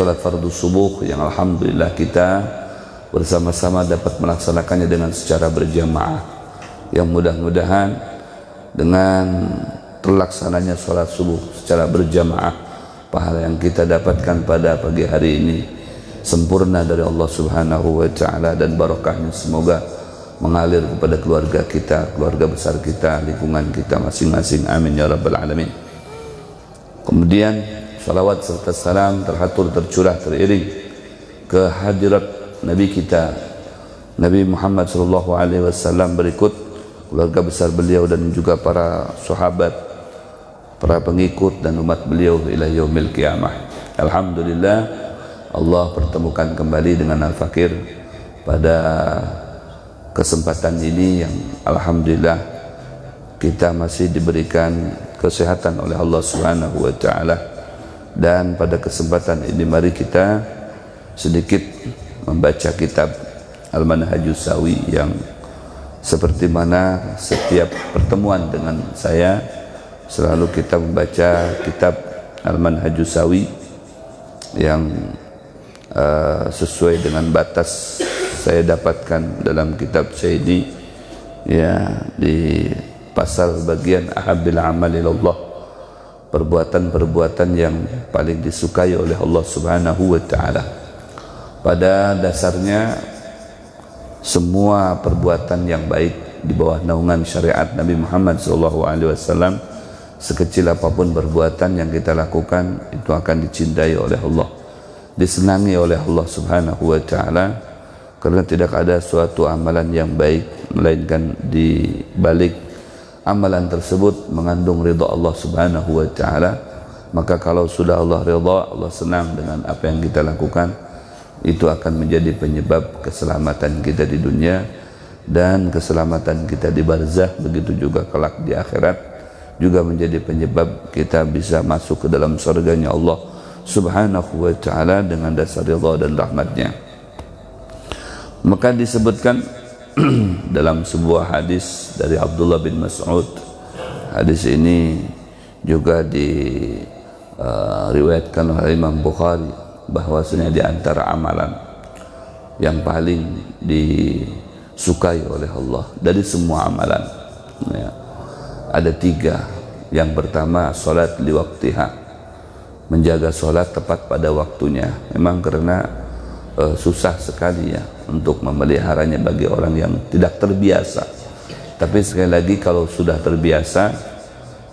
salat fardu subuh yang alhamdulillah kita bersama-sama dapat melaksanakannya dengan secara berjamaah, yang mudah-mudahan dengan terlaksananya salat subuh secara berjamaah, pahala yang kita dapatkan pada pagi hari ini sempurna dari Allah Subhanahu wa Ta'ala, dan barokahnya semoga mengalir kepada keluarga kita, keluarga besar kita, lingkungan kita masing-masing. Amin ya rabbal alamin. Kemudian salawat serta salam terhatur, tercurah, teriring ke hadirat Nabi kita Nabi Muhammad SAW, berikut keluarga besar beliau dan juga para sahabat, para pengikut dan umat beliau ila yaumil qiyamah. Alhamdulillah, Allah pertemukan kembali dengan Al-Fakir pada kesempatan ini yang alhamdulillah kita masih diberikan kesehatan oleh Allah Subhanahu wa Ta'ala. Dan pada kesempatan ini mari kita sedikit membaca kitab Al-Manhajus Sawi, yang seperti mana setiap pertemuan dengan saya selalu kita membaca kitab Al-Manhajus Sawi yang sesuai dengan batas saya dapatkan dalam kitab saya ini, ya, di pasal bagian ahabbil amal ilallah, perbuatan-perbuatan yang paling disukai oleh Allah Subhanahu wa Ta'ala. Pada dasarnya semua perbuatan yang baik di bawah naungan syariat Nabi Muhammad SAW, sekecil apapun perbuatan yang kita lakukan, itu akan dicintai oleh Allah, disenangi oleh Allah Subhanahu wa Ta'ala, karena tidak ada suatu amalan yang baik melainkan di balik amalan tersebut mengandung ridha Allah Subhanahu wa Ta'ala. Maka kalau sudah Allah ridha, Allah senang dengan apa yang kita lakukan, itu akan menjadi penyebab keselamatan kita di dunia dan keselamatan kita di barzah, begitu juga kelak di akhirat, juga menjadi penyebab kita bisa masuk ke dalam surganya Allah Subhanahu wa Ta'ala dengan dasar ridha dan rahmatnya. Maka disebutkan dalam sebuah hadis dari Abdullah bin Mas'ud, hadis ini juga diriwayatkan oleh Imam Bukhari, bahwasanya di antara amalan yang paling disukai oleh Allah dari semua amalan, ya, ada 3. Yang pertama, salat li waqtiha, menjaga salat tepat pada waktunya. Memang karena susah sekali ya untuk memeliharanya bagi orang yang tidak terbiasa. Tapi sekali lagi, kalau sudah terbiasa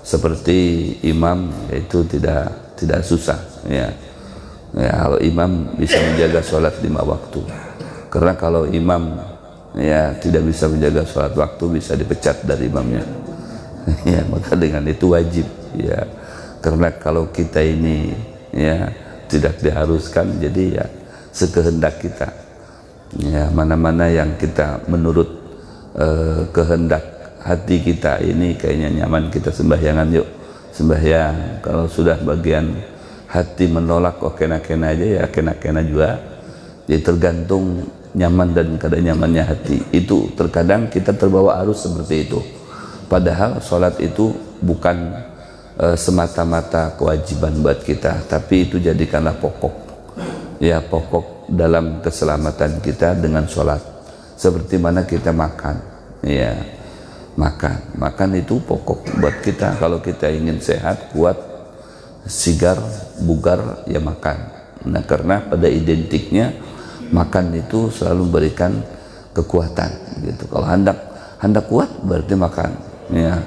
seperti imam, itu tidak susah ya. Ya, kalau imam bisa menjaga sholat 5 waktu. Karena kalau imam ya tidak bisa menjaga sholat waktu, bisa dipecat dari imamnya. Ya, maka dengan itu wajib ya. Karena kalau kita ini ya tidak diharuskan, jadi ya sekehendak kita, ya, mana-mana yang kita menurut kehendak hati kita ini kayaknya nyaman, kita sembahyangan, yuk sembahyang. Kalau sudah bagian hati menolak, kok kena-kena aja, ya kena-kena juga. Jadi tergantung nyaman dan kada nyamannya hati. Itu terkadang kita terbawa arus seperti itu, padahal sholat itu bukan semata-mata kewajiban buat kita, tapi itu jadikanlah pokok, ya, pokok dalam keselamatan kita dengan sholat. Seperti mana kita makan, ya, makan itu pokok buat kita. Kalau kita ingin sehat, kuat, sigar, bugar, ya makan. Nah, karena pada identiknya makan itu selalu memberikan kekuatan gitu. Kalau hendak kuat berarti makan, ya.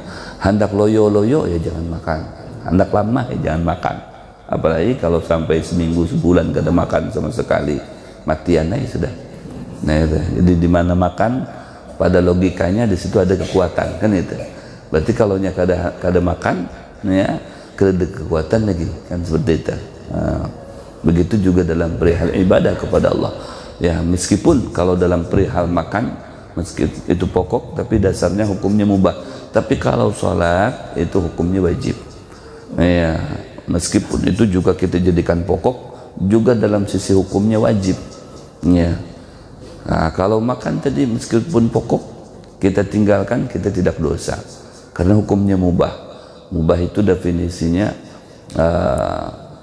Hendak loyo-loyo, ya jangan makan. Hendak lama, ya jangan makan. Apalagi kalau sampai seminggu, sebulan kada makan sama sekali, matian aja sudah. Nah, itu. Jadi di mana makan, pada logikanya di situ ada kekuatan, kan itu. Berarti kalau nya kada makan, ya kada kekuatan lagi, kan seperti itu. Nah, begitu juga dalam perihal ibadah kepada Allah. Ya, meskipun kalau dalam perihal makan, meskipun itu pokok, tapi dasarnya hukumnya mubah. Tapi kalau sholat itu hukumnya wajib. Ya, meskipun itu juga kita jadikan pokok, juga dalam sisi hukumnya wajib. Ya. Nah, kalau makan tadi meskipun pokok, kita tinggalkan, kita tidak dosa, karena hukumnya mubah. Mubah itu definisinya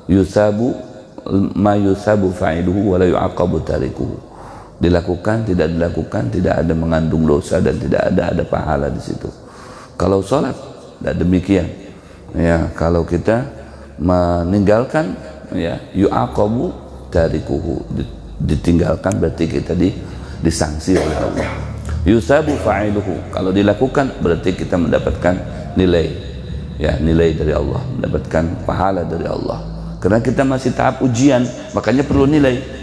yusabu ma yusabu fa'iluhu wa la yu'aqabu tarikuhu. Dilakukan, tidak dilakukan, tidak ada mengandung dosa dan tidak ada pahala di situ. Kalau sholat tidak demikian. Ya, kalau kita meninggalkan, ya, yu'aqabu tarikuhu, ditinggalkan berarti kita disanksi oleh Allah. Yusabu fa'iluhu, kalau dilakukan berarti kita mendapatkan nilai, ya, nilai dari Allah, mendapatkan pahala dari Allah. Karena kita masih tahap ujian, makanya perlu nilai.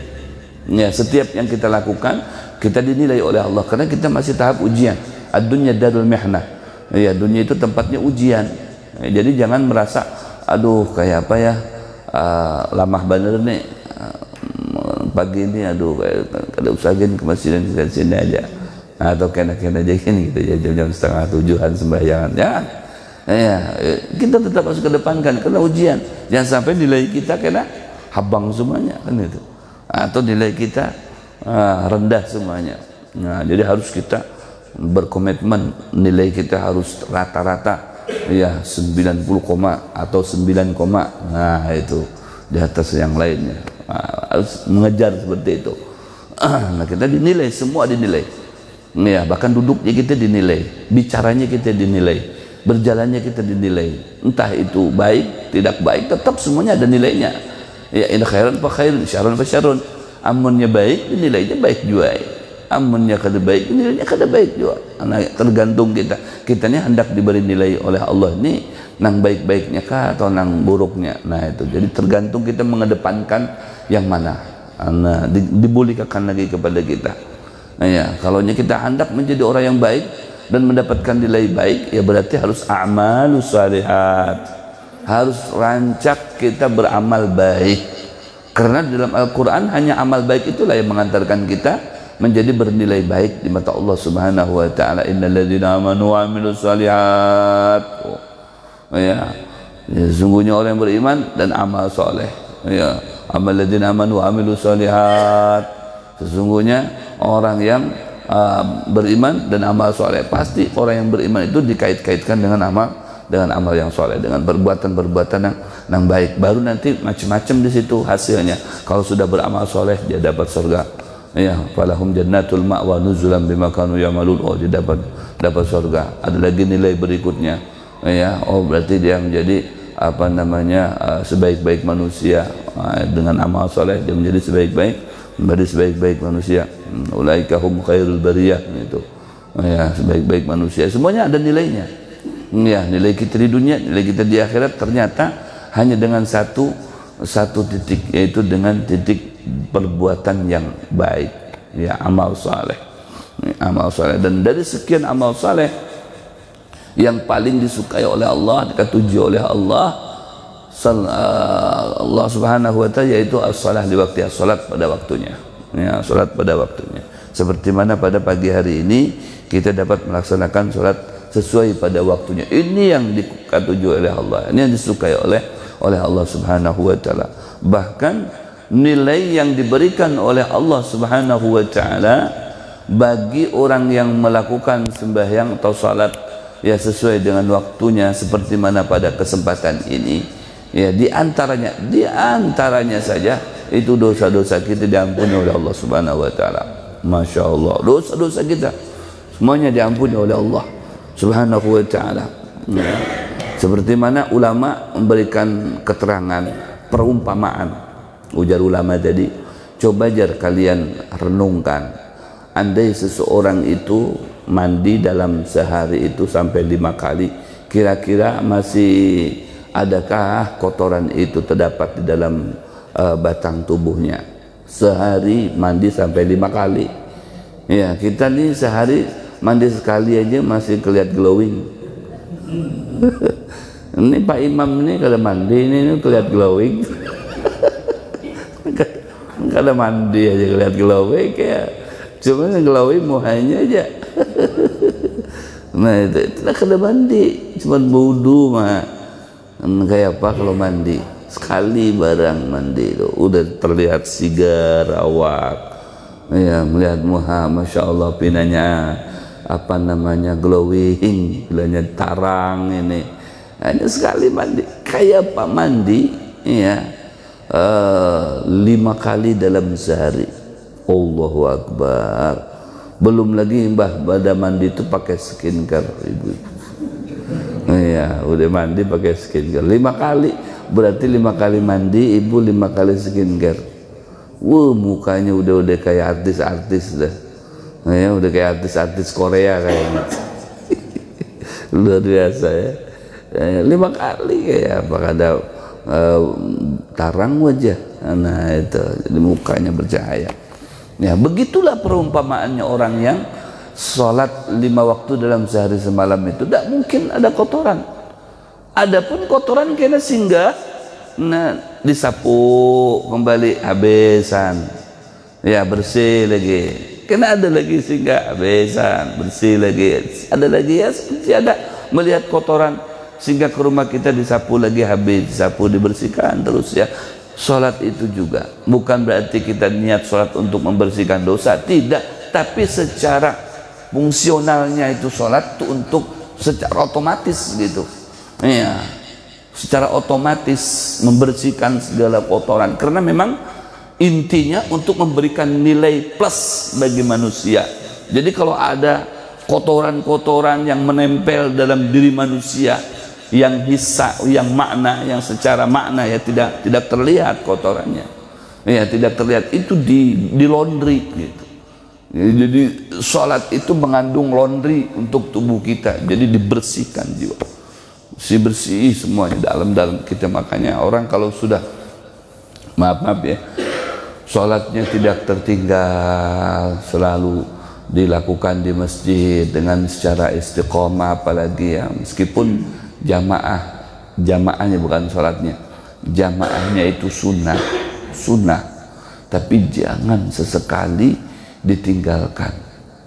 Ya, setiap yang kita lakukan kita dinilai oleh Allah karena kita masih tahap ujian. Ad-dunya darul mihnah. Ya, dunia itu tempatnya ujian. Ya, jadi jangan merasa aduh kayak apa ya, lamah bener nih pagi ini, aduh kada usah gini ke masjid dan sini aja, atau kena-kena aja gini gitu ya, jam-jam 6:30 sembahyangan. Jangan. Ya, kita tetap harus kedepankan karena ujian. Jangan sampai nilai kita kena habang semuanya kan itu. Atau nilai kita rendah semuanya. Nah, jadi harus kita berkomitmen nilai kita harus rata-rata, ya, 90, atau 9, nah itu di atas yang lainnya. Harus mengejar seperti itu. Nah, kita dinilai, semua dinilai. Ya, bahkan duduknya kita dinilai, bicaranya kita dinilai, berjalannya kita dinilai. Entah itu baik, tidak baik, tetap semuanya ada nilainya. Ya, in khairan fa khairun, syarrun fa syarrun. Amunnya baik, nilainya baik juga. Amunnya kada baik, nilainya kada baik juga. Nah, tergantung kita. Kita ini hendak diberi nilai oleh Allah ini nang baik-baiknya kah atau nang buruknya. Nah, itu. Jadi tergantung kita mengedepankan yang mana. Nah, dibolehkan lagi kepada kita. Nah, ya, kalau kita hendak menjadi orang yang baik dan mendapatkan nilai baik, ya berarti harus a'malus shalihat. Harus rancak kita beramal baik, karena dalam Al-Quran hanya amal baik itulah yang mengantarkan kita menjadi bernilai baik di mata Allah Subhanahu wa ta'ala. Innal ladzina amanu wa amilus shalihat, ya, sesungguhnya orang yang beriman dan amal soleh, ya, amal ladzina amanu wa amilus shalihat, sesungguhnya orang yang beriman dan amal soleh. Pasti orang yang beriman itu dikait-kaitkan dengan amal yang soleh, dengan perbuatan-perbuatan yang baik. Baru nanti macam-macam di situ hasilnya. Kalau sudah beramal soleh dia dapat surga. Ya, falahum jannatul ma'wa nuzulan bima kanu ya'malun. Oh, dia dapat surga. Ada lagi nilai berikutnya. Ya, oh berarti dia menjadi apa namanya sebaik-baik manusia. Dengan amal soleh dia menjadi sebaik-baik manusia. Ulaika hum khairul bariyah, itu. Ya, sebaik-baik manusia. Semuanya ada nilainya. Ya, nilai kita di dunia, nilai kita di akhirat ternyata hanya dengan satu titik, yaitu dengan titik perbuatan yang baik, ya, amal saleh. Amal saleh, dan dari sekian amal saleh yang paling disukai oleh Allah, dikatuji oleh Allah Subhanahu wa ta'ala, yaitu as-salah di waktu, salat pada waktunya. Ya, salat pada waktunya. Seperti mana pada pagi hari ini kita dapat melaksanakan salat sesuai pada waktunya. Ini yang dikatuji oleh Allah, ini yang disukai oleh Allah Subhanahu wa ta'ala. Bahkan nilai yang diberikan oleh Allah Subhanahu wa ta'ala bagi orang yang melakukan sembahyang atau salat, ya, sesuai dengan waktunya, seperti mana pada kesempatan ini, ya, di antaranya saja itu dosa-dosa kita diampuni oleh Allah Subhanahu wa ta'ala. Masya Allah, dosa-dosa kita semuanya diampuni oleh Allah Subhanahu wa ta'ala. Ya. Seperti mana ulama memberikan keterangan perumpamaan, ujar ulama tadi, coba jar kalian renungkan, andai seseorang itu mandi dalam sehari itu sampai 5 kali, kira-kira masih adakah kotoran itu terdapat di dalam batang tubuhnya? Sehari mandi sampai 5 kali. Ya, kita nih sehari mandi sekali aja masih kelihatan glowing. Ini Pak Imam ini kalau mandi ini kelihatan glowing. Kalau mandi aja kelihatan glowing, kayak cuma glowing muhanya aja. Nah, itu kalau mandi cuma wudu mah. Kayak apa kalau mandi? Sekali barang mandi itu udah terlihat sigar awak. Ya, melihat muha, masya Allah, pinanya apa namanya glowing, pinanya tarang ini. Hanya sekali mandi. Kayak apa mandi? Ya, 5 kali dalam sehari. Allahu Akbar. Belum lagi Mbah pada mandi itu pakai skincare ibu-ibu. Iya, udah mandi pakai skincare 5 kali. Berarti 5 kali mandi, ibu 5 kali skincare. Mukanya udah kayak artis-artis dah. Ya, udah kayak artis-artis Korea kayaknya. Luar biasa ya. 5 kali kayak apa ada tarang wajah. Nah itu, jadi mukanya bercahaya. Ya, begitulah perumpamaannya orang yang sholat 5 waktu dalam sehari semalam itu tidak mungkin ada kotoran. Adapun kotoran kena singgah, nah disapu kembali habisan, ya bersih lagi. Kena ada lagi singgah habisan, bersih lagi. Ada lagi ya seperti ada melihat kotoran sehingga ke rumah kita disapu lagi habis, disapu dibersihkan terus ya. Sholat itu juga bukan berarti kita niat sholat untuk membersihkan dosa, tidak, tapi secara fungsionalnya itu sholat itu untuk secara otomatis gitu ya, secara otomatis membersihkan segala kotoran, karena memang intinya untuk memberikan nilai plus bagi manusia. Jadi kalau ada kotoran-kotoran yang menempel dalam diri manusia yang hissa, yang makna, yang secara makna ya tidak terlihat kotorannya, ya tidak terlihat, itu di laundry gitu. Jadi sholat itu mengandung laundry untuk tubuh kita, jadi dibersihkan jiwa, bersih semuanya dalam kita. Makanya orang kalau sudah maaf ya sholatnya tidak tertinggal, selalu dilakukan di masjid dengan secara istiqomah, apalagi ya meskipun jamaahnya bukan sholatnya, jamaahnya itu sunnah, tapi jangan sesekali ditinggalkan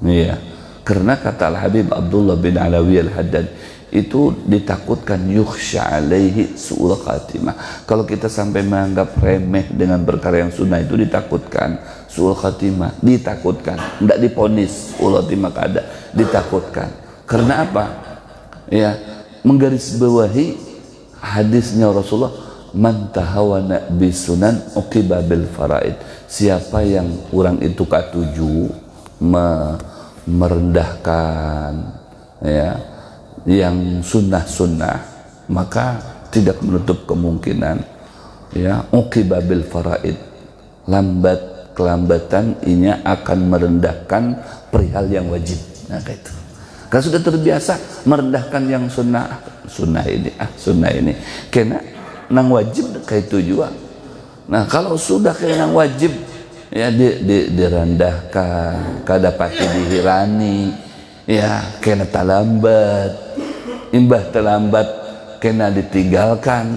ya, karena kata Al-Habib Abdullah bin Alawi Al-Haddad itu ditakutkan yukhsha alaihi su'ul khatimah. Kalau kita sampai menganggap remeh dengan perkara yang sunnah itu ditakutkan su'ul khatimah, ditakutkan, tidak diponis su'ul khatimah kada, ditakutkan. Karena apa ya, menggarisbawahi hadisnya Rasulullah, man tahawana bisunan uqiba bil faraid. Siapa yang orang itu katuju merendahkan ya yang sunnah-sunnah, maka tidak menutup kemungkinan ya uqiba bil faraid, kelambatan ini akan merendahkan perihal yang wajib. Nah kayak itu. Kalau sudah terbiasa merendahkan yang sunnah ini, kena nang wajib kayak itu juga. Nah kalau sudah kayak nang wajib ya direndahkan, kada pati dihirani, ya kena terlambat, imbah terlambat kena ditinggalkan.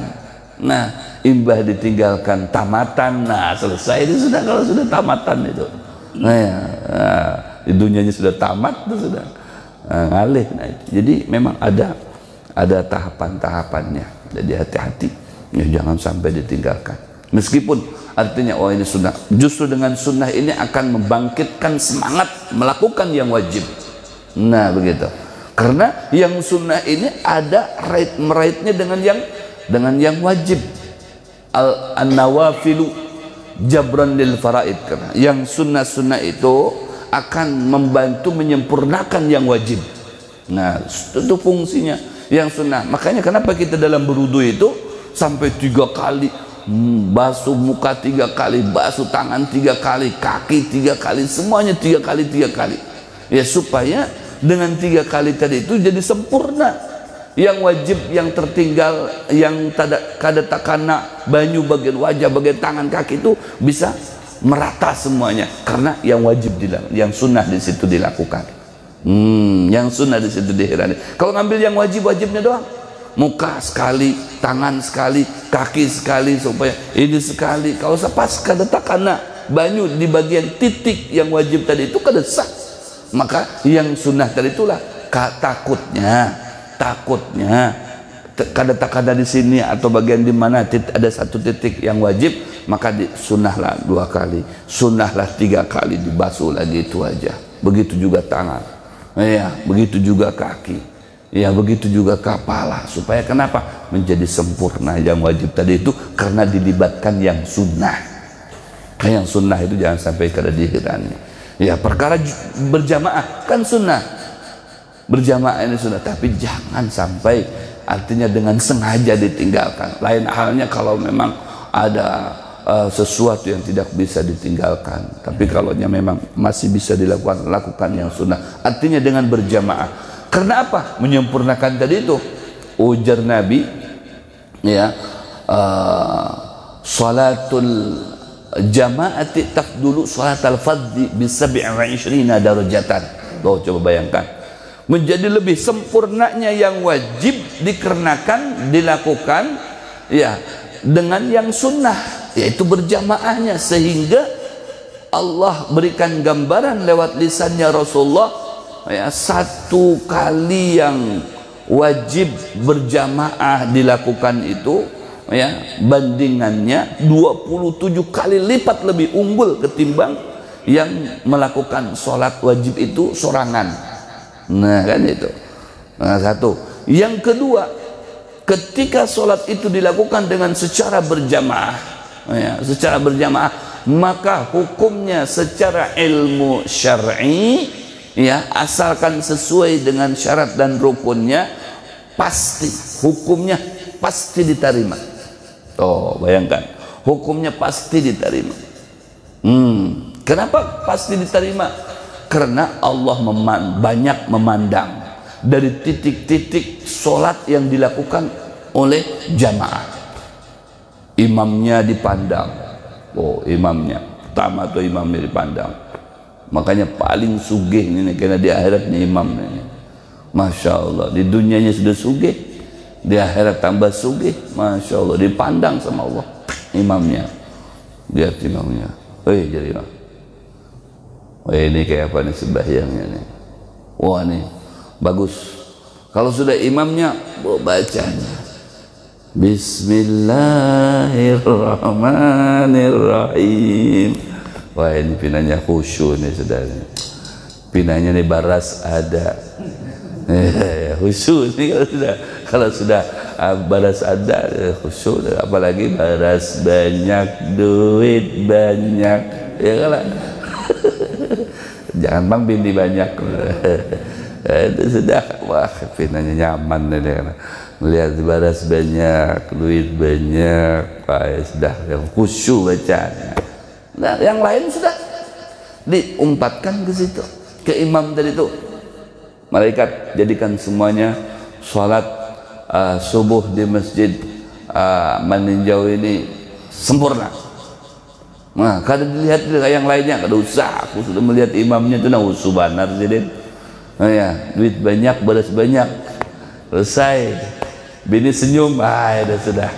Nah imbah ditinggalkan tamatan, nah selesai itu sudah. Kalau sudah tamatan itu, nah ya, di dunianya sudah tamat itu sudah. Ngalih. Nah, jadi memang ada tahapan-tahapannya, jadi hati-hati ya, jangan sampai ditinggalkan. Meskipun artinya ini sunnah, justru dengan sunnah ini akan membangkitkan semangat melakukan yang wajib. Nah begitu, karena yang sunnah ini ada meraitnya dengan yang wajib. An-nawafilu jabran lil faraid, karena yang sunnah itu akan membantu menyempurnakan yang wajib. Nah itu fungsinya yang sunnah. Makanya kenapa kita dalam berwudu itu sampai 3 kali basuh muka, 3 kali basuh tangan, 3 kali kaki, 3 kali semuanya 3 kali ya, supaya dengan 3 kali tadi itu jadi sempurna. Yang wajib, yang tertinggal, yang kada takana banyu bagian wajah, bagian tangan, kaki itu bisa merata semuanya, karena yang wajib yang sunnah di situ dilakukan. Yang sunnah di situ dihirani. Kalau ngambil yang wajibnya doang, muka sekali, tangan sekali, kaki sekali, supaya ini sekali, kalau pas kada takana banyu di bagian titik yang wajib tadi itu kada sah. Maka yang sunnah tadi itulah takutnya kada di sini atau bagian di mana ada satu titik yang wajib, maka sunnahlah 2 kali, sunnahlah 3 kali dibasuh lagi, itu aja. Begitu juga tangan, ya, begitu juga kaki, Ya begitu juga kepala, supaya kenapa? Menjadi sempurna. Yang wajib tadi itu karena dilibatkan yang sunnah. Yang sunnah itu jangan sampai kedihirannya. Ya perkara berjamaah kan sunnah, berjamaah ini sunnah, tapi jangan sampai artinya dengan sengaja ditinggalkan. Lain halnya kalau memang ada sesuatu yang tidak bisa ditinggalkan, tapi kalau memang masih bisa dilakukan, lakukan yang sunnah, artinya dengan berjamaah. Karena apa? Menyempurnakan tadi itu. Ujar Nabi, ya, salatul jamaati tafdulu salatal fardhi bi 27 darajatan. Tuh coba bayangkan. Menjadi lebih sempurnanya yang wajib dikarenakan dilakukan ya dengan yang sunnah, yaitu berjamaahnya, sehingga Allah berikan gambaran lewat lisannya Rasulullah, ya, satu kali yang wajib berjamaah dilakukan itu, ya, bandingannya 27 kali lipat lebih unggul ketimbang yang melakukan sholat wajib itu sorangan. Nah kan itu, nah, satu. Yang kedua, ketika sholat itu dilakukan dengan secara berjamaah, ya, secara berjamaah, maka hukumnya secara ilmu syar'i, ya, asalkan sesuai dengan syarat dan rukunnya, pasti hukumnya pasti diterima. Oh bayangkan, hukumnya pasti diterima. Kenapa pasti diterima? Karena Allah banyak memandang dari titik-titik sholat yang dilakukan oleh jamaah. Imamnya dipandang, oh imamnya pertama tuh imamnya dipandang. Makanya paling sugih ini karena di akhiratnya imam ini. Masya Allah, di dunianya sudah sugih, di akhirat tambah sugih. Masya Allah, dipandang sama Allah imamnya. Lihat imamnya, jadi imam. Ini kayak apa nih sembahyangnya nih? Wah nih bagus. Kalau sudah imamnya, bacanya Bismillahirrahmanirrahim. Wah ini pinanya khusyuk nih saudara. Pinanya nih baras ada. Khusyuk nih kalau sudah baras ada khusyuk, apalagi baras banyak, duit banyak, ya kan? Jangan bang bini banyak. Itu sudah, wah pinanya nyaman nih, melihat baras banyak, duit banyak, wah ya sudah, yang khusyuk bacanya. Nah, yang lain sudah diumpatkan ke situ, ke imam tadi itu. Malaikat jadikan semuanya sholat subuh di masjid meninjau ini sempurna. Nah, kada dilihat yang lainnya, kada usah. Aku sudah melihat imamnya itu, nah subhanar jadi. Nah, ya, duit banyak, baras banyak, selesai. Bini senyum, dah sudah.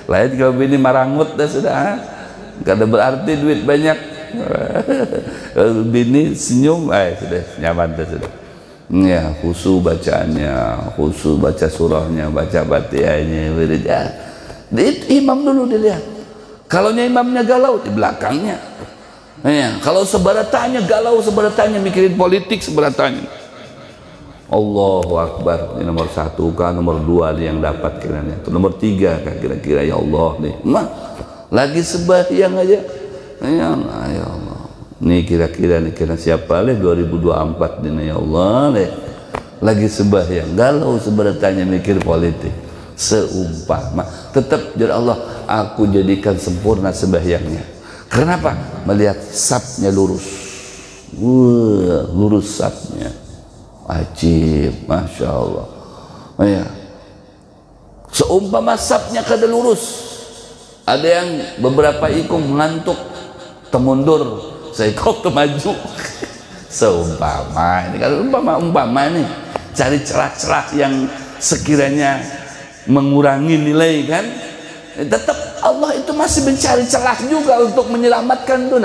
Lain kalau bini marangut, dah sudah. Kada berarti duit banyak. Kalau bini senyum, sudah nyaman, dah sudah. Ya, khusyuk bacaannya, khusyuk baca surahnya, baca Fatihahnya, wiridnya. Imam dulu dilihat. Kalau imamnya galau, di belakangnya. Ya, kalau sebaratanya galau, sebaratanya mikirin politik, sebaratanya. Allahu Akbar. Ini nomor 1 kah, nomor 2 nih yang dapat kiranya. Nomor 3 kah kira-kira, ya Allah nih. Lagi sembahyang aja. Ya Allah. Nih kira-kira nih kira siapa leh 2024 nih, ya Allah nih. Lagi sembahyang, galau sebaratanya mikir politik. Seumpama tetap jadi Allah, aku jadikan sempurna sembahyangnya. Kenapa? Melihat sapnya lurus, lurus sapnya, ajib, masya Allah. Ya, seumpama sapnya kada lurus, ada yang beberapa ikung mengantuk, temundur, seikok maju. Seumpama ini, kalau umpama nih, cari celah-celah yang sekiranya mengurangi nilai kan, tetap Allah itu masih mencari celah juga untuk menyelamatkan tuh.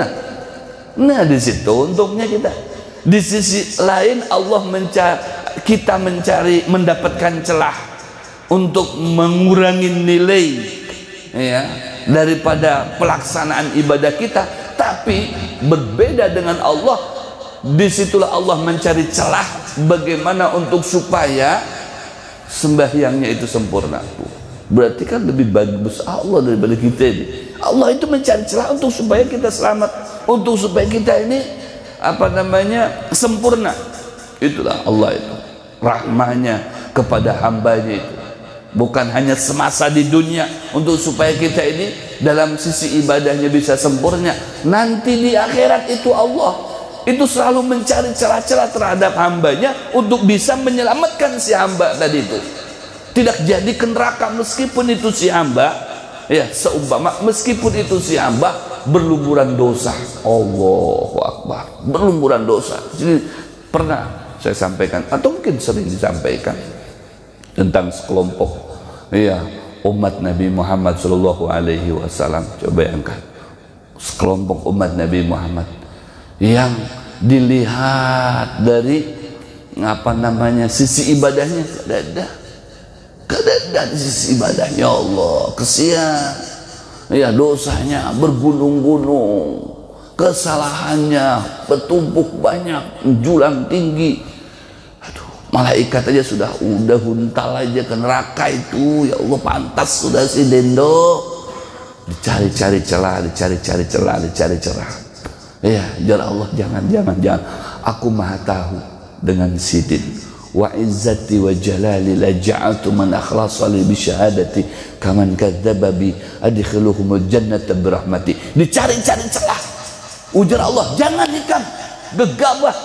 Nah di situ untungnya kita. Di sisi lain Allah kita mencari mendapatkan celah untuk mengurangi nilai, ya, daripada pelaksanaan ibadah kita. Tapi berbeda dengan Allah, disitulah Allah mencari celah bagaimana untuk supaya sembahyangnya itu sempurna. Berarti kan lebih bagus Allah daripada kita ini. Allah itu mencari celah untuk supaya kita selamat, untuk supaya kita ini sempurna. Itulah Allah itu rahmahnya kepada hambanya itu, bukan hanya semasa di dunia untuk supaya kita ini dalam sisi ibadahnya bisa sempurna. Nanti di akhirat itu Allah itu selalu mencari celah-celah terhadap hambanya untuk bisa menyelamatkan si hamba tadi itu, tidak jadi ke neraka meskipun itu si hamba, ya seumpama meskipun itu si hamba berlumuran dosa. Allahu Akbar, berlumuran dosa. Jadi pernah saya sampaikan atau mungkin sering disampaikan tentang sekelompok umat Nabi Muhammad Shallallahu Alaihi Wasallam. Coba bayangkan sekelompok umat Nabi Muhammad yang dilihat dari sisi ibadahnya kada ada sisi ibadahnya. Allah kesian, dosanya bergunung-gunung, kesalahannya bertumpuk banyak, menjulang tinggi. Aduh, malaikat aja sudah huntal aja ke neraka itu. Ya Allah, pantas sudah si Dendo. Dicari-cari celah. Ya, jar Allah, jangan. Aku maha tahu dengan sidin. Wa izzati wa jalali la ja'altu man akhlasa li bi syahadati kaman kadzdzaba bi adkhiluhumul jannata bi rahmati. Dicari-cari celah. Ujar Allah, jangan hikam gegabah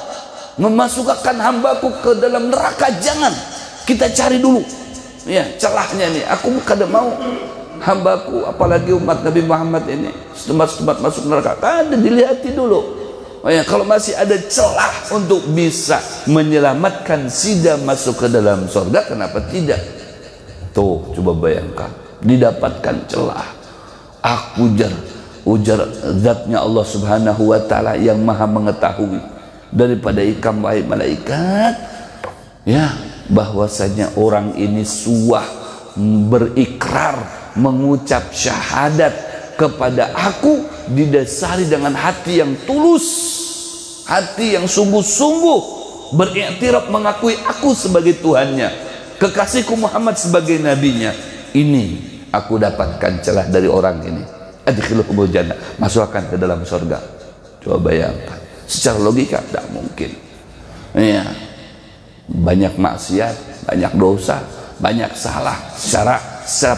memasukkan hambaku ke dalam neraka, jangan. Kita cari dulu celahnya nih. Aku kada mau hambaku, apalagi umat Nabi Muhammad ini setempat-setempat masuk neraka. Kada dilihati dulu. Kalau masih ada celah untuk bisa menyelamatkan sida masuk ke dalam surga, kenapa tidak? Tuh, coba bayangkan, didapatkan celah. Ujar zatnya Allah Subhanahu wa ta'ala yang maha mengetahui daripada ikam wahai malaikat, bahwasanya orang ini suah berikrar, mengucap syahadat kepada aku didasari dengan hati yang tulus, hati yang sungguh-sungguh beriktiraf mengakui aku sebagai Tuhannya, kekasihku Muhammad sebagai nabinya. Ini aku dapatkan celah dari orang ini. Adkhiluhumul jannah, masukkan ke dalam surga. Coba bayangkan, secara logika tidak mungkin. Banyak maksiat, banyak dosa, banyak salah secara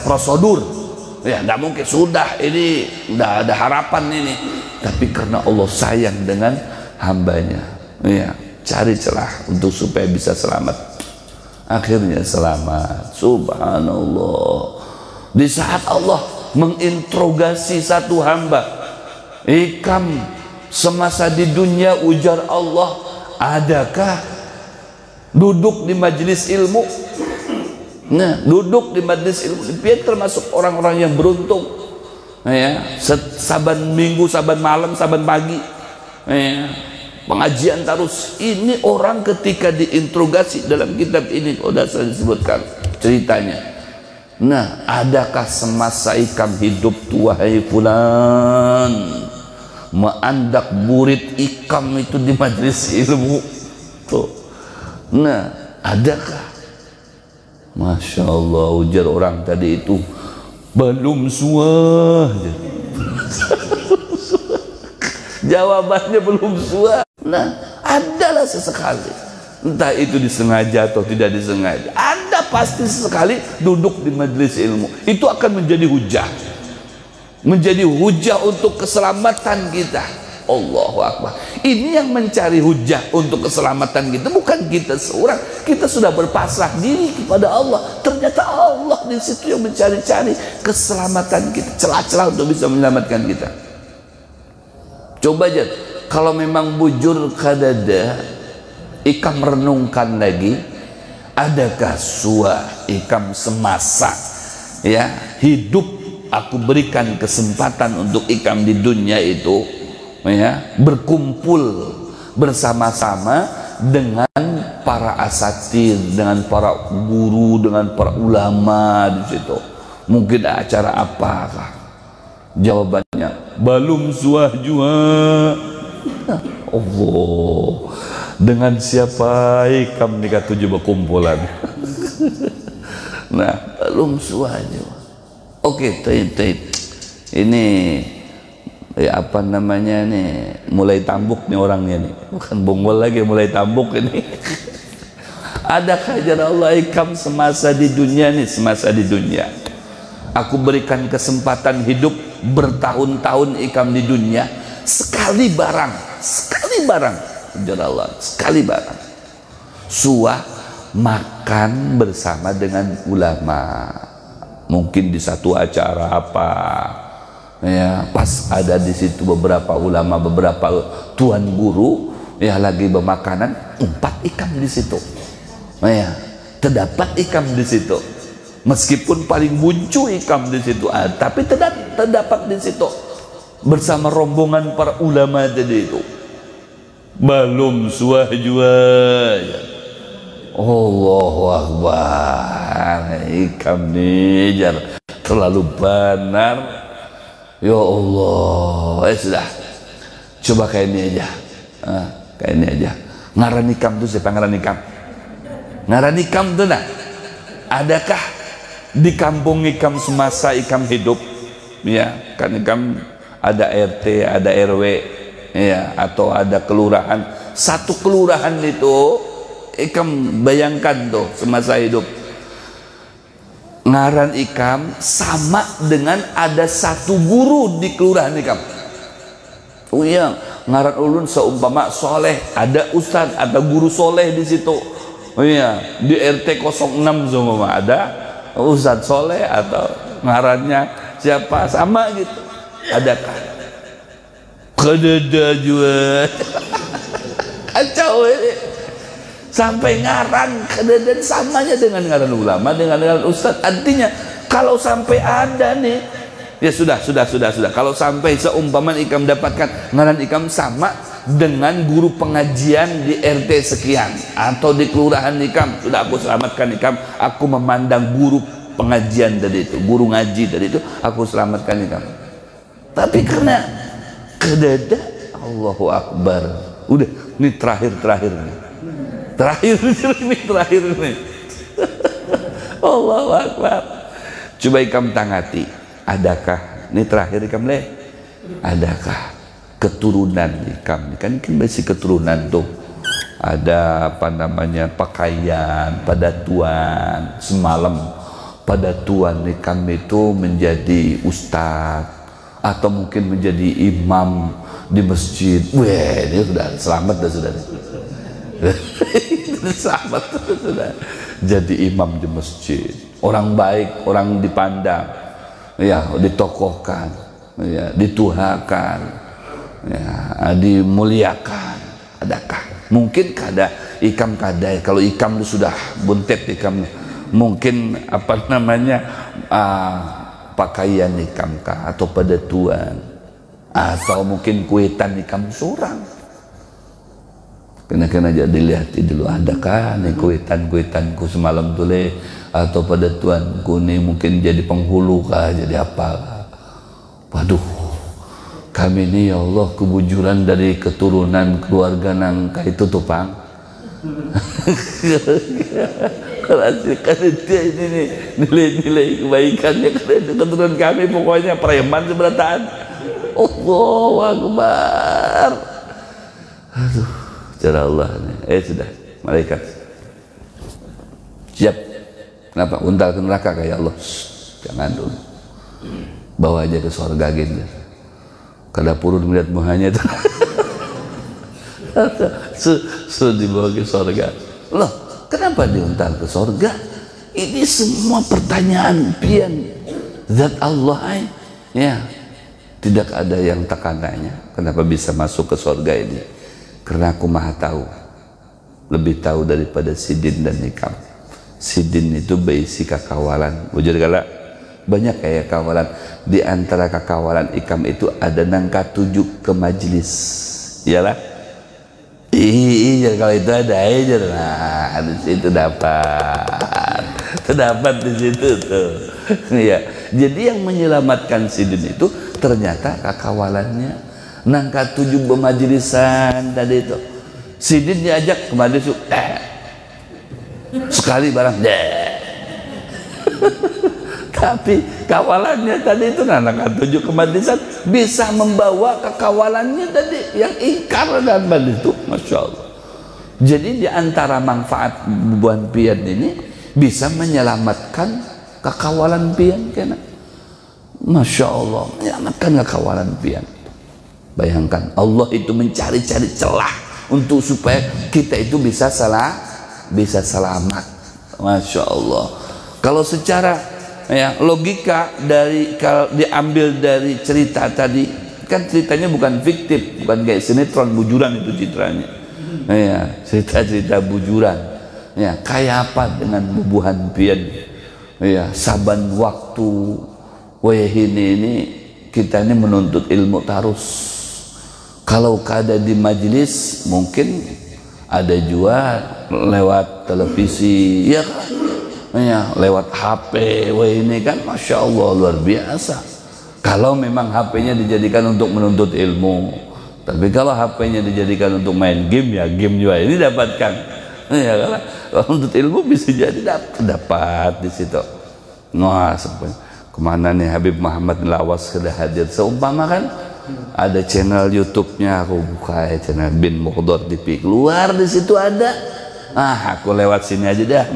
prosedur. Tidak mungkin, sudah ini tidak ada harapan ini. Tapi karena Allah sayang dengan hambanya, cari celah untuk supaya bisa selamat. Akhirnya selamat. Subhanallah. Di saat Allah menginterogasi satu hamba, ikam semasa di dunia, ujar Allah, adakah duduk di majelis ilmu? Duduk di majelis ilmu, dia termasuk orang-orang yang beruntung. Saban minggu, saban malam, saban pagi, pengajian terus. Ini orang ketika diinterogasi dalam kitab ini, sudah saya sebutkan ceritanya. Adakah semasa ikam hidup wahai fulan menandak murid ikam itu di majelis ilmu? Tuh. Adakah? Masya Allah, ujar orang tadi itu, belum suah. Jawabannya belum suah. Adalah sesekali, entah itu disengaja atau tidak disengaja, ada pasti sesekali duduk di majelis ilmu. Itu akan menjadi hujah, untuk keselamatan kita. Allahu Akbar. Ini yang mencari hujah untuk keselamatan kita, bukan kita seorang. Kita sudah berpasrah diri kepada Allah. Ternyata Allah di situ yang mencari-cari keselamatan kita, celah-celah untuk bisa menyelamatkan kita. Coba aja, kalau memang bujur kadada, ikam merenungkan lagi, adakah suah ikam semasa hidup aku berikan kesempatan untuk ikam di dunia itu berkumpul bersama-sama dengan para asatir, dengan para guru, dengan para ulama di situ. Mungkin acara apakah? Jawabannya belum suah jua. Allah. Dengan siapa ikam nikah 7 berkumpulan. Nah, belum suanya. Oke, taib. Ini ya apa namanya nih, mulai tambuk nih orangnya nih, bukan bongol lagi, mulai tambuk ini. Adakah ajar Allah ikam semasa di dunia nih, semasa di dunia aku berikan kesempatan hidup bertahun-tahun ikam di dunia, sekali barang ajar Allah, sekali barang suah makan bersama dengan ulama, mungkin di satu acara apa ya, pas ada di situ beberapa ulama, beberapa tuan guru ya lagi bermakanan, umpat ikam di situ ya, terdapat ikam di situ, meskipun paling buncu ikam di situ, tapi terdapat di situ bersama rombongan para ulama tadi itu. Belum suah jua ya. Allahu Akbar, ikam nih jar terlalu benar ya Allah. Sudah, coba kayak ini aja, kayak ini aja. Ngaran ikam tuh siapa ngaran ikam? Ngaran ikam tuh nah, adakah di kampung ikam semasa ikam hidup ya, kan ikam ada RT, ada RW ya, atau ada kelurahan, satu kelurahan itu ikam bayangkan tuh semasa hidup ngaran ikam sama dengan ada satu guru di kelurahan ikam. Oh iya, ngaran ulun seumpama soleh, ada ustad, ada guru soleh di situ. Oh iya, di RT 06 seumpama ada ustad soleh atau ngarannya siapa sama gitu. Adakah? Kededa juga kacau ini, sampai ngaran kededan samanya dengan ngaran ulama, dengan ngaran ustadz. Artinya kalau sampai ada nih ya sudah. Kalau sampai seumpama ikam dapatkan ngaran ikam sama dengan guru pengajian di RT sekian atau di kelurahan ikam, sudah aku selamatkan ikam, aku memandang guru pengajian tadi itu, guru ngaji tadi itu, aku selamatkan ikam. Tapi karena kedada, Allahu Akbar, udah ini terakhir nih, terakhir nih. Allahu Akbar. Coba ikam tangati, adakah ini terakhir ikam leh, adakah keturunan ikam, kan masih keturunan tuh, ada apa namanya pakaian pada tuan semalam, pada tuan ikam itu menjadi ustadz atau mungkin menjadi imam di masjid. Wah, ini sudah selamat dah sudah. Selamat sudah. Jadi imam di masjid, orang baik, orang dipandang, ya ditokohkan, ya dituhakan, ya dimuliakan. Adakah? Mungkin kada ikam kada. Kalau ikam itu sudah buntet ikam, mungkin apa namanya? Pakaian ikam kah, atau pada tuan, atau mungkin kuitan ikam surang. Kena aja dilihat dulu, adakah nih kuitanku semalam tuh le, atau pada tuanku nih mungkin jadi penghulu kah, jadi apa? Waduh, kami ini ya Allah kebujuran dari keturunan keluarga nangka itu tuh pang. Rasakan dia ini nih, nilai-nilai kebaikannya keturunan kami pokoknya preman seberataan. Allahu Akbar. Aduh, cara Allah nih. Sudah, malaikat siap. Kenapa? Untal ke neraka kayak Allah. Jangan dulu, bawa aja ke surga gitu. Kada purun melihat muhanya itu. Dibawa ke surga. Loh, kenapa diuntal ke surga? Ini semua pertanyaan pian zat Allah ya. Tidak ada yang tekanannya. Kenapa bisa masuk ke surga ini? Karena aku maha tahu, lebih tahu daripada sidin dan ikam. Sidin itu berisi kakawalan, wujud kala banyak kayak kawalan. Di antara kakawalan ikam itu ada nangka 7 ke majelis, iyalah. Iya, kalau itu ada aja, nah di situ terdapat di situ tuh. Ya, jadi yang menyelamatkan sidin itu ternyata kakawalannya nangka 7 bermajlisan tadi itu. Sidin diajak ke majlis, sekali barang tapi kawalannya tadi itu anak tujuh ke majlisan bisa membawa ke kawalannya tadi yang ingkar dan majlis itu, masya Allah. Jadi di antara manfaat bubuhan pian ini bisa menyelamatkan kekawalan pian kena, masya Allah, menyelamatkan kekawalan pian. Bayangkan Allah itu mencari-cari celah untuk supaya kita itu bisa selamat, masya Allah. Kalau secara ya logika kalau diambil dari cerita tadi, kan ceritanya bukan fiktif, bukan kayak sinetron bujuran itu citranya, ya cerita-cerita bujuran. Ya kayak apa dengan bubuhan pian? Ya saban waktu ini kita ini menuntut ilmu tarus. Kalau kada di majelis mungkin ada juga lewat televisi, ya kan? Ya, lewat HP, ini kan masya Allah luar biasa. Kalau memang HP-nya dijadikan untuk menuntut ilmu, tapi kalau HP-nya dijadikan untuk main game, ya game juga ini dapatkan. Ya, kalau menuntut ilmu bisa jadi dapat di situ. Wah, kemana nih Habib Muhammad Lawas sudah hadir? Seumpama kan ada channel YouTube-nya, aku buka ya, channel Bin Muhdor TV, keluar di situ ada. Aku lewat sini aja dah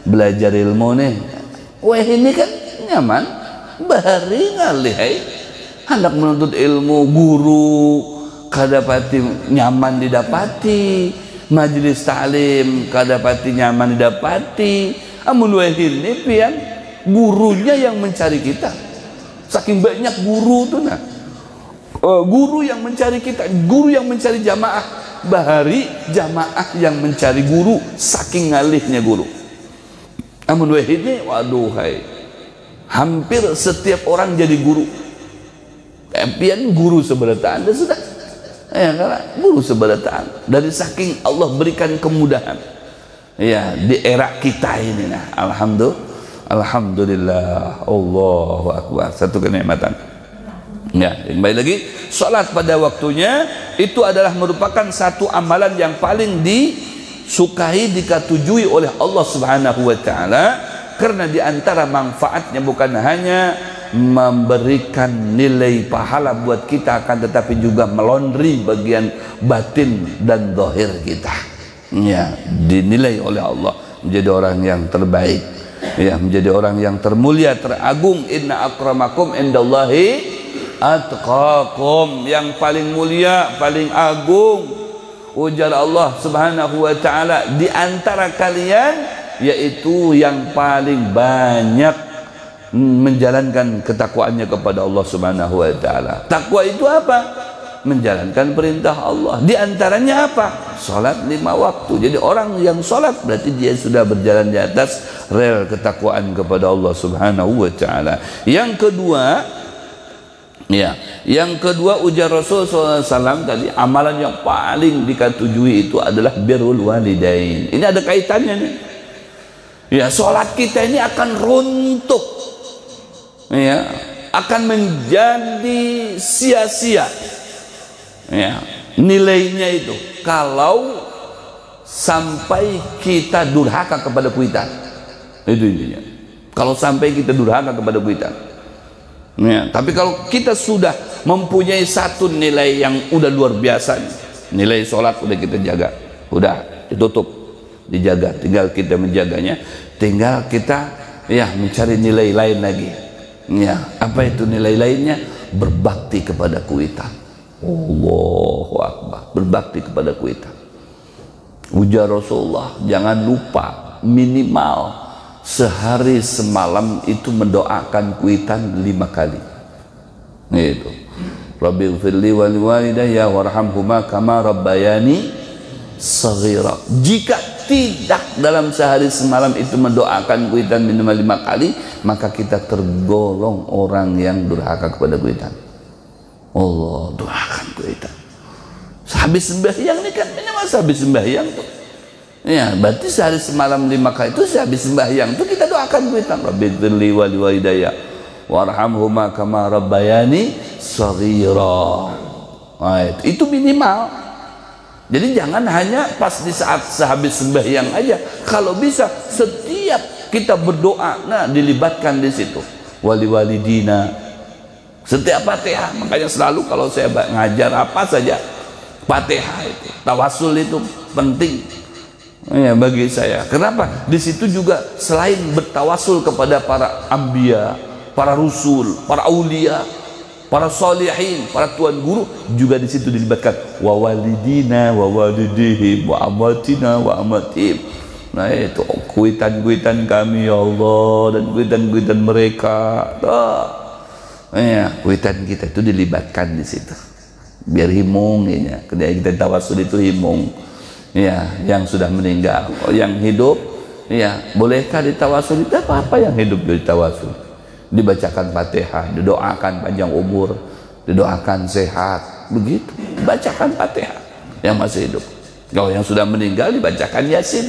belajar ilmu nih. Wah ini kan nyaman, bahari ngalih hendak menuntut ilmu, guru kadapati nyaman didapati, majelis taklim kadapati nyaman didapati. Amun wah ini pian gurunya yang mencari kita, saking banyak guru tuh nah. Guru yang mencari kita, guru yang mencari jamaah, bahari jamaah yang mencari guru, saking ngalihnya guru. Amun wah ini, waduh hampir setiap orang jadi guru. Pian guru seberataan, sudah ya kan, guru seberataan. Dari saking Allah berikan kemudahan ya di era kita ini, nah alhamdulillah, Allahu Akbar, satu kenikmatan. Ya, kembali lagi, sholat pada waktunya itu adalah merupakan satu amalan yang paling disukai, diketujui oleh Allah Subhanahu wa Ta'ala, karena diantara manfaatnya bukan hanya memberikan nilai pahala buat kita, akan tetapi juga melondri bagian batin dan zahir kita. Ya, dinilai oleh Allah menjadi orang yang terbaik, ya, menjadi orang yang termulia, teragung. Inna akramakum indallahi atqakum, yang paling mulia, paling agung, ujar Allah Subhanahu wa Ta'ala, di antara kalian yaitu yang paling banyak menjalankan ketakwaannya kepada Allah Subhanahu wa Ta'ala. Takwa itu apa? Menjalankan perintah Allah. Di antaranya apa? Salat 5 waktu. Jadi orang yang salat berarti dia sudah berjalan di atas rel ketakwaan kepada Allah Subhanahu wa Ta'ala. Yang kedua, ya, yang kedua ujar Rasul SAW tadi, amalan yang paling diketujui itu adalah birrul walidain. Ini ada kaitannya nih. Ya, sholat kita ini akan runtuh, ya, akan menjadi sia-sia, ya, nilainya itu kalau sampai kita durhaka kepada kuitan. Itu intinya. Kalau sampai kita durhaka kepada kuitan. Ya, tapi kalau kita sudah mempunyai satu nilai yang udah luar biasa, nilai sholat udah kita jaga, udah ditutup, dijaga, tinggal kita menjaganya, tinggal kita ya mencari nilai lain lagi. Ya, apa itu nilai lainnya? Berbakti kepada kuitan. Allahu Akbar, berbakti kepada kuitan. Ujar Rasulullah, jangan lupa minimal sehari semalam itu mendoakan kuitan 5 kali. Itu. Rabbighfirli wa liwalidayya warhamhuma kama rabbayani shaghira. Jika tidak dalam sehari semalam itu mendoakan kuitan minimal 5 kali, maka kita tergolong orang yang durhaka kepada kuitan. Allah, doakan kuitan. Habis sembahyang ini kan minimal habis sembahyang tuh. Ya, berarti sehari semalam 5 kali itu sehabis sembahyang itu kita doakan kuitan. Rabbighfirli wa liwalidayya warhamhuma kama rabbayani shaghira. Nah, itu minimal. Jadi jangan hanya pas di saat sehabis sembahyang aja. Kalau bisa setiap kita berdoa, nah dilibatkan di situ. Wali walidina, setiap Fatihah. Makanya selalu kalau saya ngajar apa saja, Fatihah itu, tawasul itu penting ya bagi saya. Kenapa? Di situ juga selain bertawasul kepada para anbiya, para rasul, para aulia, para solihin, para tuan guru, juga di situ dilibatkan wa walidina wa walidihim wa amatina wa amatihim. Nah itu kuitan-kuitan kami ya Allah dan kuitan-kuitan mereka. Ya, kuitan kita itu dilibatkan di situ. Biar himung ya. Ketika kita tawasul itu himung. Ya, yang sudah meninggal. Oh, yang hidup ya, bolehkah ditawasul? Tidak apa-apa yang hidup ditawasul. Dibacakan Fatihah, didoakan panjang umur, didoakan sehat, begitu. Bacakan Fatihah yang masih hidup. Kalau yang sudah meninggal dibacakan Yasin.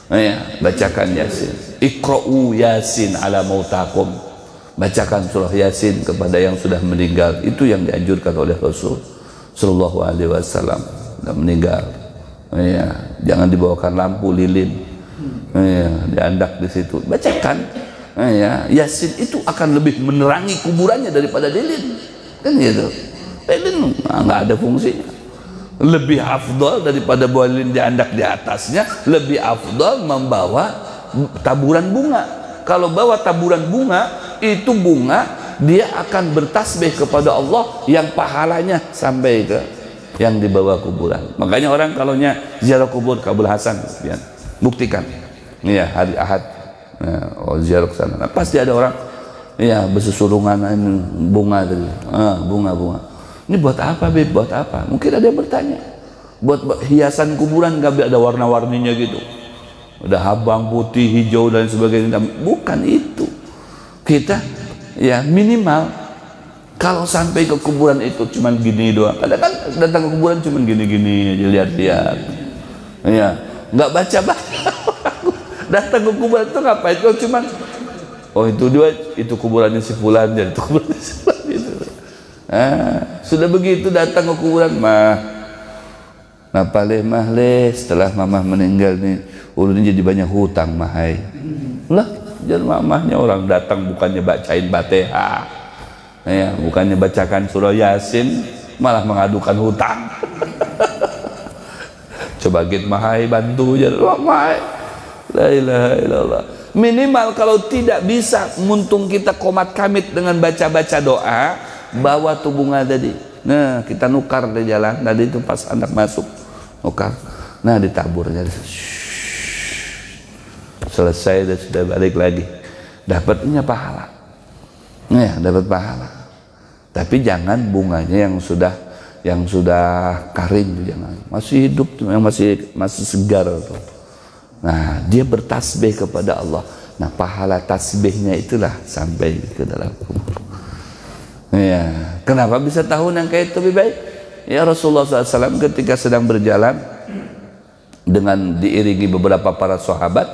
Ya, bacakan Yasin. Iqra'u Yasin ala mautakum. Bacakan surah Yasin kepada yang sudah meninggal. Itu yang dianjurkan oleh Rasul sallallahu alaihi wasallam. Sudah meninggal. Ya, jangan dibawakan lampu lilin. Ya, diandak di situ. Bacakan. Ya, Yasin itu akan lebih menerangi kuburannya daripada lilin. Kan gitu. Lilin nggak ada fungsinya. Lebih afdol daripada bawa lilin diandak di atasnya, lebih afdol membawa taburan bunga. Kalau bawa taburan bunga, itu bunga dia akan bertasbih kepada Allah yang pahalanya sampai ke yang dibawa kuburan. Makanya orang kalau ziarah kubur Kabul Hasan, ya, buktikan. Iya, hari Ahad, ya, ziarah ke sana. Nah, pasti ada orang, ya, bersusurungan bunga tadi, bunga-bunga. Ini buat apa, Beb? Buat apa? Mungkin ada yang bertanya. Buat hiasan kuburan, nggak ada warna-warninya gitu. Ada habang, putih, hijau dan sebagainya. Bukan itu. Kita ya minimal kalau sampai ke kuburan itu cuman gini doang. Kadang kan datang ke kuburan cuman gini-gini aja, lihat-lihat. Ya, nggak baca-baca. Datang ke kuburan itu ngapain? Kalau cuman itu kuburannya si fulan, jadi itu kuburannya si fulan gitu. Sudah begitu datang ke kuburan mah napaleh mahleh setelah mamah meninggal nih ulun jadi banyak hutang mahai lah. Jadi mamahnya orang datang bukannya bacain Fatihah ya, bukannya bacakan surah Yasin, malah mengadukan hutang. Coba git mahai bantu jadi mahai. La ilaha illallah. Minimal kalau tidak bisa muntung kita komat kamit dengan baca-baca doa, bawa tuh bunga tadi. Nah, kita nukar di jalan tadi itu pas anak masuk nukar. Nah, ditaburnya. Selesai dan sudah balik lagi. Dapatnya pahala. Nah, dapat pahala. Tapi jangan bunganya yang sudah kering, jangan. Masih hidup, yang masih segar tuh. Nah, dia bertasbih kepada Allah. Nah, pahala tasbihnya itulah sampai ke dalam kubur. Ya, kenapa bisa tahu yang kayak itu lebih baik? Ya, Rasulullah SAW ketika sedang berjalan dengan diiringi beberapa para sahabat,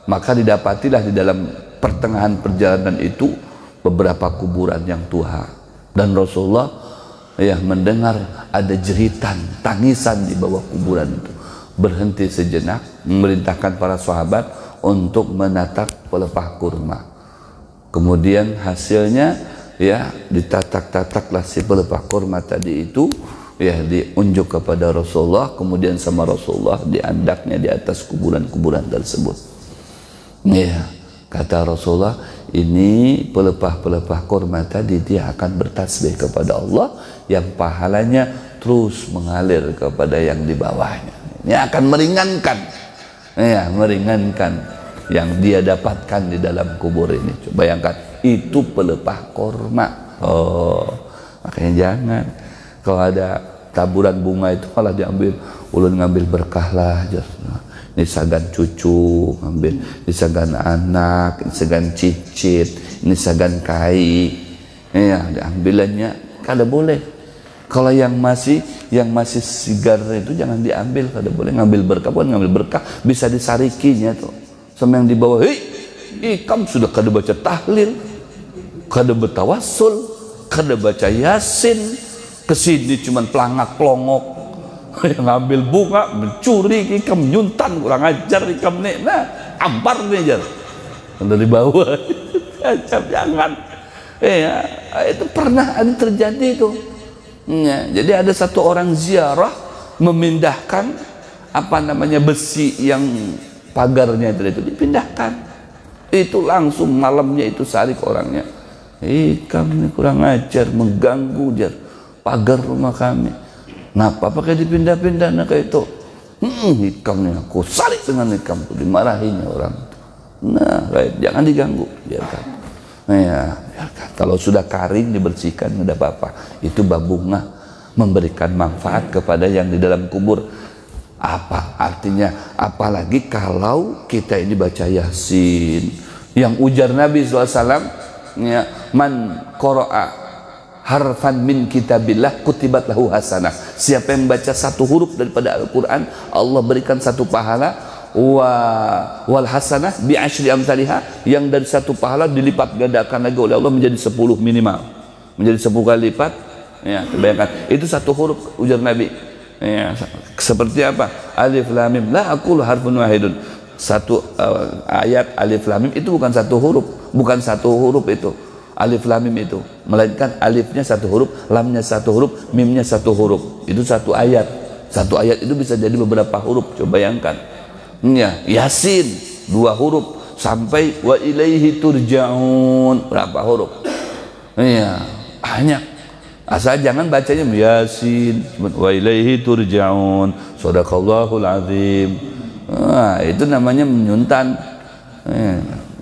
maka didapatilah di dalam pertengahan perjalanan itu beberapa kuburan yang tua. Dan Rasulullah ya mendengar ada jeritan, tangisan di bawah kuburan itu. Berhenti sejenak, memerintahkan para sahabat untuk menatap pelepah kurma. Kemudian hasilnya ya ditatak-tataklah si pelepah kurma tadi itu, ya diunjuk kepada Rasulullah, kemudian sama Rasulullah diandaknya di atas kuburan-kuburan tersebut. Ya, kata Rasulullah, ini pelepah-pelepah kurma tadi dia akan bertasbih kepada Allah yang pahalanya terus mengalir kepada yang di bawahnya. Ini akan meringankan, ya, meringankan yang dia dapatkan di dalam kubur ini. Coba bayangkan, itu pelepah kurma. Oh, makanya jangan kalau ada taburan bunga itu malah diambil, ulun ngambil berkah lah. Ini sagan cucu ngambil, ini sagan anak, ini sagan cicit, ini sagan kai. Ya, diambilannya kada boleh. Kalau yang masih sigar itu jangan diambil, kada boleh ngambil berkah. Bukan ngambil berkah, bisa disarikinya tuh sama yang di bawah. Kamu sudah kada baca tahlil, kada bertawassul, kada baca Yasin, kesini cuman pelangak pelongok. yang ngambil bunga, mencuri ikam, nyuntan, kurang ajar ikam nih. Nah, ampar nih jar dari bawah. Jangan. Ya, itu pernah ada terjadi itu. Ya, jadi ada satu orang ziarah memindahkan apa namanya besi yang pagarnya itu dipindahkan. Itu langsung malamnya itu sarik orangnya. Ikam ini kurang ajar, mengganggu jar pagar rumah kami. Kenapa pakai dipindah-pindah nak itu? Ikam nih aku sarik dengan ikam itu, dimarahinya orang. Nah, jangan diganggu, biarkan. Ya, biarkan. Kalau sudah kering dibersihkan, tidak apa-apa. Itu babungah memberikan manfaat kepada yang di dalam kubur. Apa artinya? Apalagi kalau kita ini baca Yasin, yang ujar Nabi SAW, ya, man qara'a harfan min kitabillah kutibat lahu hasanah. Siapa yang baca satu huruf daripada Al-Quran, Allah berikan satu pahala. Wal hasanah bi asyri amsalihah, yang dari satu pahala dilipat gandakan lagi oleh Allah menjadi 10 minimal, menjadi 10 kali lipat. Ya, bayangkan itu satu huruf ujar Nabi. Ya, seperti apa? Alif lam mim la aqulu harfun wahidun. Satu ayat alif lam mim itu bukan satu huruf, bukan satu huruf itu. Alif lam mim itu, melainkan alifnya satu huruf, lamnya satu huruf, mimnya satu huruf. Itu satu ayat. Satu ayat itu bisa jadi beberapa huruf. Coba bayangkan. Ya, Yasin 2 huruf sampai wa ilaihi turja'un berapa huruf? Iya, banyak. Asal jangan bacanya Yasin wa ilaihi turja'un shadaqallahul azim. Nah, itu namanya menyuntan.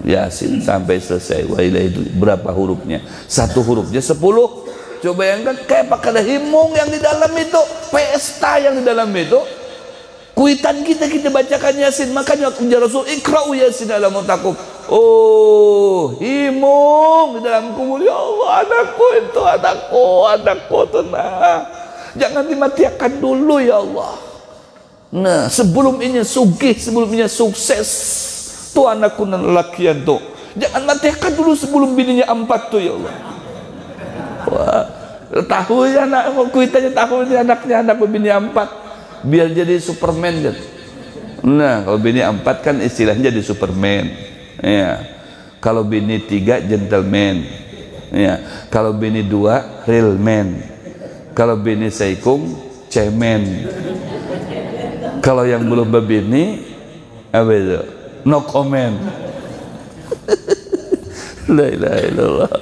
Yasin sampai selesai wa ilaihi berapa hurufnya? Satu hurufnya 10. Coba bayangkan kayak pakai ada himung yang di dalam itu, pesta yang di dalam itu. Kuitan kita bacakan Yasin, makanya ujar Rasul ikra'u Yasin ala mutakum. Oh, himung di dalam kubur. Ya Allah, anakku itu, anakku tenang, jangan dimatikan dulu ya Allah. Nah, sebelum ini sugih, sebelum ini sukses tuh anakku dan lelakian tuh, jangan matikan dulu sebelum bininya 4 tuh ya Allah. Wah, tahu ya anak kuitannya, tahu ini anaknya anak bini 4 biar jadi Superman kan. Nah, kalau bini 4 kan istilahnya jadi Superman. Ya. Kalau bini 3 gentleman. Ya. Kalau bini 2 real man. Kalau bini seikung cemen. Kalau yang belum berbini apa itu? No comment. La ilaha illallah.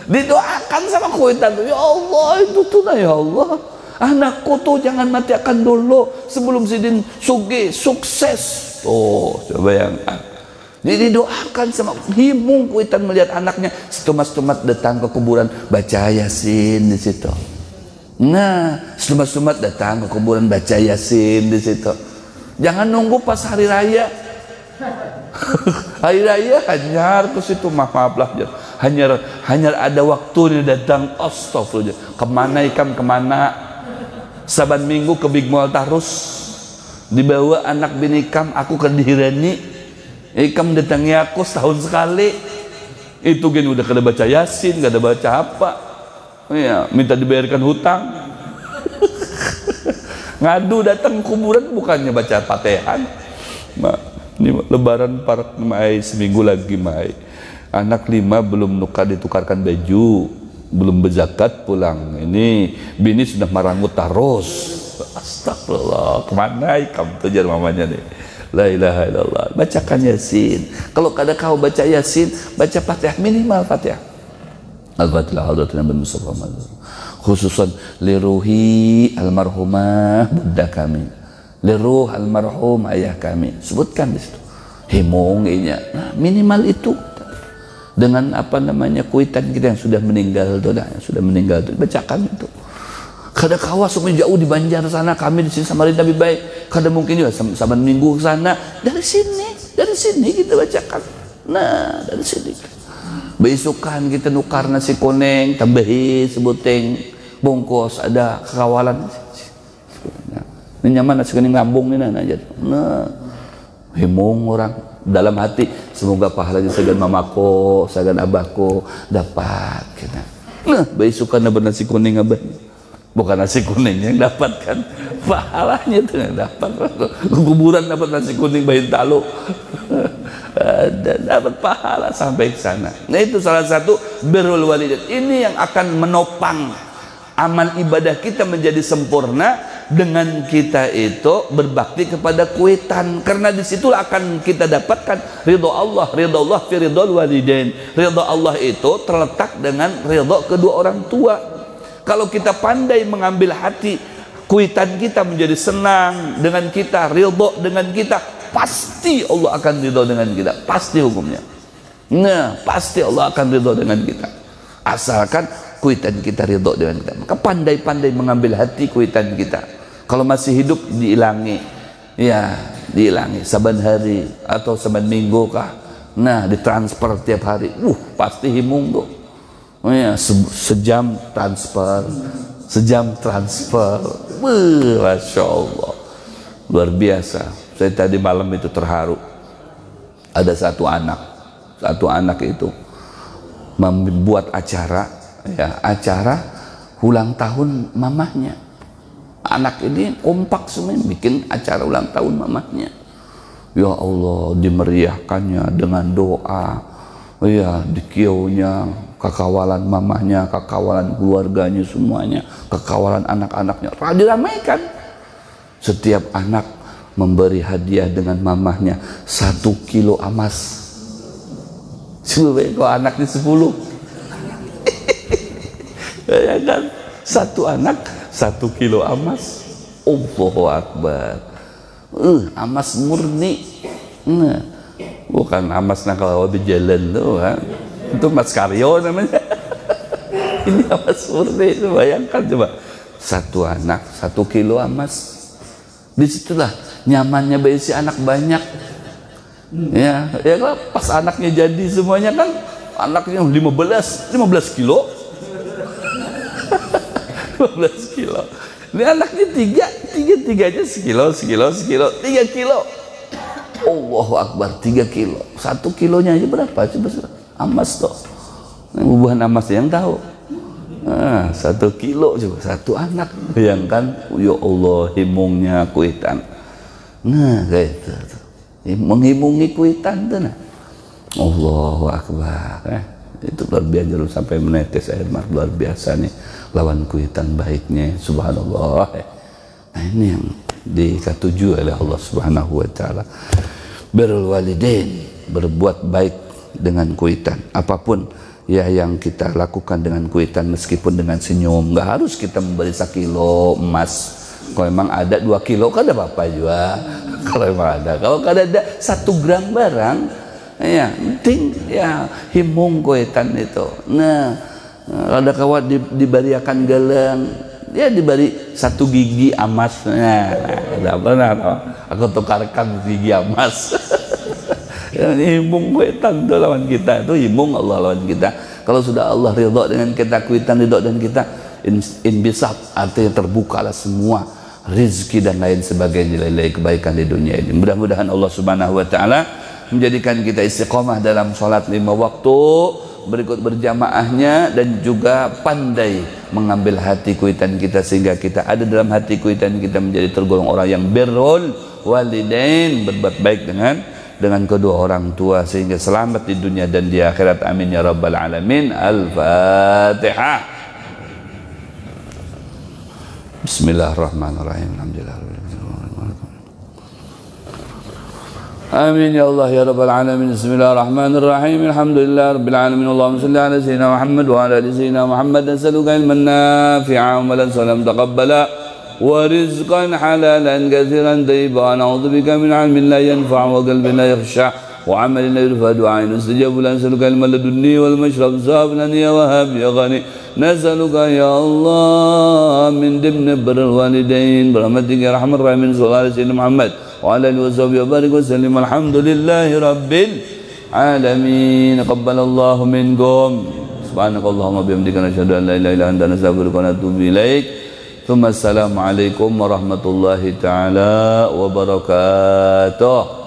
Didoakan sama kuitan tuh, ya Allah itu tuh ya Allah, anakku tuh jangan matikan dulu sebelum sidin sugi sukses. Oh, coba bayangkan. Jadi didoakan sama himung kuitan melihat anaknya setumat-tumat datang ke kuburan baca Yasin di situ. Nah, setumat-tumat datang ke kuburan baca Yasin di situ. Jangan nunggu pas hari raya. Hari raya hanyar ke situ, maaf-maaflah hanya ada waktu dia datang. Astagfirullah, kemana ikam kemana? Saban minggu ke Big Mall Tarus, dibawa anak bini ikam, aku ke Dihirani, ikam datangi aku setahun sekali. Itu gini udah kada baca Yasin, kada baca apa, ya minta dibayarkan hutang. Ngadu datang kuburan bukannya baca Fatihah. Ini lebaran parak mai seminggu lagi mai. Anak 5 belum ditukarkan baju, belum berzakat pulang. Ini bini sudah marangut tarus. Astagfirullah, kemana ikam tujar mamanya nih? La ilaha illallah. Bacakan Yasin. Kalau kada kau baca Yasin, baca Fatihah, minimal Fatihah. Al-Fatihah hadratin Nabi Mustafa khususan liruhi almarhumah bunda kami, liruh almarhum ayah kami, sebutkan di situ himungnya. Nah, minimal itu dengan apa namanya kuitan kita yang sudah meninggal tuh, yang sudah meninggal tuh, bacakan itu. Kada kawas sampai jauh di Banjar sana, kami di sini Samarinda lebih baik. Kada mungkin juga saban minggu ke sana. Dari sini kita bacakan. Nah, dari sini. Besukan kita nukar nasi kuning, tambahi sebuteng bungkus ada kekawalan. Nah, ini nyaman nasi kuning lambung ini aja. Nah, himung orang dalam hati, semoga pahalanya sagan mamako, sagan abahku dapat. Nah, besukan ada nasi kuning abah. bukan nasi kuning yang dapat kan, pahalanya itu yang dapat. Kuburan dapat nasi kuning Bayin Talu dan dapat pahala sampai ke sana. Nah itu salah satu birrul walidain. Ini yang akan menopang amal ibadah kita menjadi sempurna dengan kita itu berbakti kepada kuitan, karena disitulah akan kita dapatkan ridho Allah. Ridho Allah fi ridhol walidain. Ridho Allah itu terletak dengan ridho kedua orang tua. Kalau kita pandai mengambil hati kuitan kita menjadi senang dengan kita, ridho dengan kita, pasti Allah akan ridho dengan kita, pasti hukumnya. Nah pasti Allah akan ridho dengan kita, asalkan kuitan kita ridho dengan kita. Maka pandai-pandai mengambil hati kuitan kita. Kalau masih hidup diilangi, ya diilangi saban hari atau saban minggu kah. Nah ditransfer tiap hari, pasti himung tuh. Ya, sejam transfer, sejam transfer. Masya Allah, luar biasa. Saya tadi malam itu terharu. Ada satu anak itu membuat acara, ya acara ulang tahun mamahnya. Anak ini kompak semua bikin acara ulang tahun mamahnya. Ya Allah, dimeriahkannya dengan doa, ya dikiaunya, kekawalan mamahnya, kekawalan keluarganya semuanya, kekawalan anak-anaknya, diramaikan. Setiap anak memberi hadiah dengan mamahnya 1 kilo emas. Coba kalau anaknya 10 ya kan, satu anak 1 kilo emas. Allahu Akbar. Emas murni. Nah, bukan emas nakal di jalan tuh kan. Itu emas karyo namanya. Ini emas murni. Bayangkan coba, satu anak 1 kilo emas. Disitulah nyamannya bayi si anak banyak. Ya kan, pas anaknya jadi semuanya kan, anaknya 15 kilo. 15 kilo. Ini anaknya tiga-tiganya sekilo, 3 kilo. Allahu Akbar, 3 kilo. 1 kilonya aja berapa? Coba emas toh. Bubuhan emas yang tahu. 1 kilo coba, 1 anak. Bayangkan, ya Allah, himungnya kuitan. Nah, kayak itu. Menghimungi kuitan tuh nah. Allahu Akbar. Itu luar biasa, sampai menetes air mata, luar biasa nih lawan kuitan baiknya, subhanallah. Nah ini yang dikatuju oleh Allah subhanahu wa ta'ala, birrul walidain, berbuat baik dengan kuitan. Apapun ya yang kita lakukan dengan kuitan, meskipun dengan senyum, nggak harus kita memberi 1 kilo emas. Kalau memang ada 2 kilo kan ada apa-apa juga. Kalau memang ada, kalau ada 1 gram barang, ya penting ya himung kuitan itu. Nah ada kawan diberiakan gelang, dia diberi 1 gigi emas. Nah aku tukarkan gigi emas. Himung kuitan itu lawan kita, itu himung Allah lawan kita. Kalau sudah Allah ridho dengan kita, kuitan ridho dengan kita, inbisat, artinya terbukalah semua rezeki dan lain sebagainya, nilai kebaikan di dunia ini. Mudah-mudahan Allah subhanahu wa ta'ala menjadikan kita istiqomah dalam sholat 5 waktu, berikut berjamaahnya, dan juga pandai mengambil hati kuitan kita, sehingga kita ada dalam hati kuitan kita menjadi tergolong orang yang birrul walidain, berbuat baik dengan kedua orang tua, sehingga selamat di dunia dan di akhirat. Amin ya rabbal alamin. Al-Fatihah. Bismillahirrahmanirrahim. Amin ya Allah ya rabbal alamin. Bismillahirrahmanirrahim. Alhamdulillah rabbil alamin. Allahumma salli ala sayyidina Muhammad wa ala ali sayyidina Muhammad. Nas'aluka ilman nafi'an wa amalan salihan taqabbala wa rizqan halalan katsiran tayyiban. Na'udzu bika min 'ilmin la yanfa' wa qalbin la yakhsha wa 'amalin la yurfa' du'a'in istajabu lan. Nas'aluka ilman ladunni wal mashrab sablan ya wahhab ya ghani. Nas'aluka ya Allah min dimni birril walidain birahmatika ya arhamar rahimin. Sallallahu alaihi wasallam Muhammad wa ala alihi wa sahbihi wa barik wa sallim. Alhamdulillahi rabbil alamin. Taqabbalallahu minkum. Subhanakallahumma bihamdika nasyhadu an la ilaha illa anta nastaghfiruka wa natubu ilaik. Assalamualaikum warahmatullahi taala wabarakatuh.